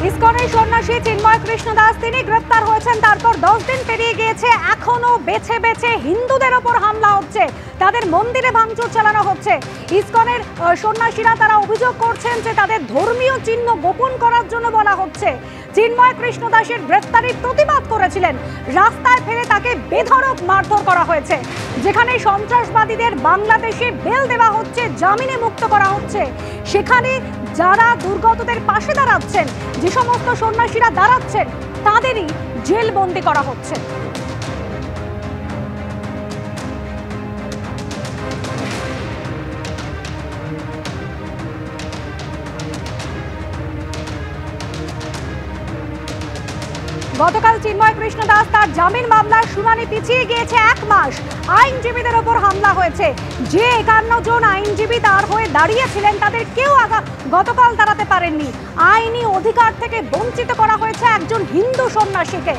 ইসকনের সন্ন্যাসী চিন্ময় কৃষ্ণ দাস তিনি গ্রেপ্তার হয়েছেন। তারপর 10 দিন পেরিয়ে গিয়েছে, এখনো বেছে বেছে হিন্দুদের ওপর হামলা হচ্ছে, তাদের মন্দিরে ভাঙচুর চালানো হচ্ছে। ইসকনের সন্ন্যাসীরা তারা অভিযোগ করছেন যে তাদের ধর্মীয় চিহ্ন গোপন করার জন্য বলা হচ্ছে। চিন্ময় কৃষ্ণ দাসের গ্রেপ্তারির প্রতিবাদ করেছিলেন, রাস্তায় ফেলে তাকে বেধড়ক মারধর করা হয়েছে। যেখানে সন্ত্রাসবাদীদের বাংলাদেশে বেল দেওয়া হচ্ছে, জামিনে মুক্ত করা হচ্ছে, সেখানে যারা দুর্গতদের পাশে দাঁড়াচ্ছেন, যে সমস্ত সন্ন্যাসীরা দাঁড়াচ্ছেন, তাদেরই জেলবন্দি করা হচ্ছে। গতকাল চিন্ময় কৃষ্ণ দাস তার জামিন মামলার শুনানি পিছিয়ে গিয়েছে 1 মাস। আইনজীবীদের ওপর হামলা হয়েছে। যে 51 জন আইনজীবী তার হয়ে দাঁড়িয়েছিলেন, তাদের কেউ গতকাল দাঁড়াতে পারেননি। আইনি অধিকার থেকে বঞ্চিত করা হয়েছে একজন হিন্দু সন্ন্যাসীকে।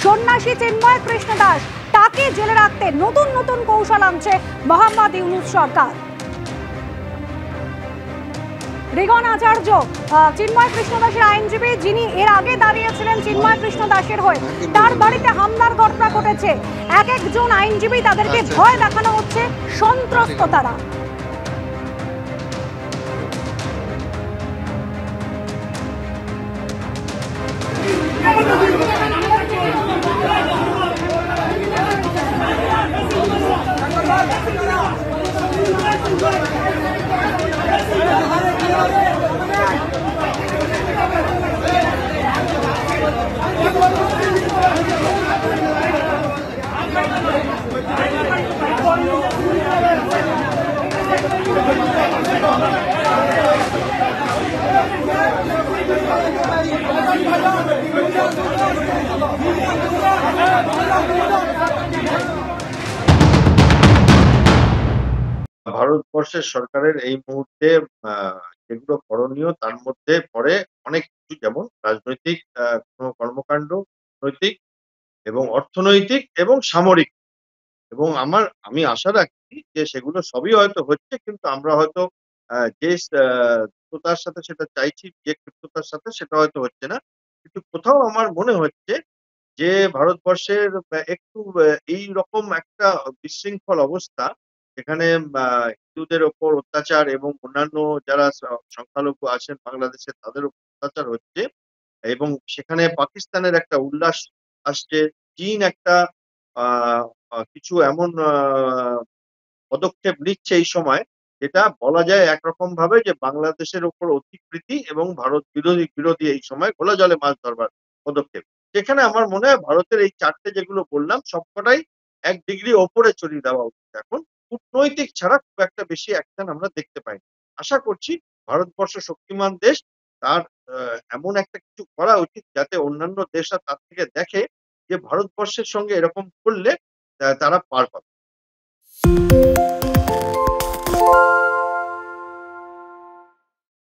সন্ন্যাসী চিন্ময় কৃষ্ণ দাস, তাকে জেলে রাখতে নতুন নতুন কৌশল আনছে মোহাম্মদ ইউনূস সরকার। রিগন আচার্য চিন্ময় কৃষ্ণ দাসের আইনজীবী, যিনি এর আগে দাঁড়িয়েছিলেন চিন্ময় কৃষ্ণ দাসের হয়ে, তার বাড়িতে হামলার ঘটনা ঘটেছে। এক একজন আইনজীবী, তাদেরকে ভয় দেখানো হচ্ছে, সন্ত্রস্ত তারা। ভারতবর্ষের সরকারের এই মুহূর্তে যেগুলো করণীয় তার মধ্যে পড়ে অনেক কিছু, যেমন রাজনৈতিক কোনো কর্মকাণ্ড, নৈতিক এবং অর্থনৈতিক এবং সামরিক। এবং আমি আশা রাখছি যে সেগুলো সবই হয়তো হচ্ছে, কিন্তু আমরা হয়তো যে দ্রুততার সাথে সেটা চাইছি, যে ক্ষিপ্রতার সাথে সেটা হয়তো হচ্ছে না। কিন্তু কোথাও আমার মনে হচ্ছে যে ভারতবর্ষের একটু এইরকম একটা বিশৃঙ্খল অবস্থা, যেখানে হিন্দুদের ওপর অত্যাচার এবং অন্যান্য যারা সংখ্যালঘু আছেন বাংলাদেশে তাদের উপর অত্যাচার হচ্ছে, এবং সেখানে পাকিস্তানের একটা উল্লাস আসছে, চীন একটা কিছু এমন পদক্ষেপ নিচ্ছে এই সময়, যেটা বলা যায় একরকম ভাবে যে বাংলাদেশের উপর অধিকৃতি এবং ভারত বিরোধী এই সময় ঘোলা জলে মাছ ধরবার পদক্ষেপ। যেখানে আমার মনে হয় ভারতের এই 4টে যেগুলো বললাম সবকটাই 1 ডিগ্রি ওপরে চড়িয়ে দেওয়া উচিত। এখন কূটনৈতিক ছাড়া খুব একটা বেশি অ্যাকশন আমরা দেখতে পাই না। আশা করছি ভারতবর্ষ শক্তিমান দেশ, তার এমন একটা কিছু করা উচিত যাতে অন্যান্য দেশরা তার থেকে দেখে যে ভারতবর্ষের সঙ্গে এরকম করলে তারা পার পাবে।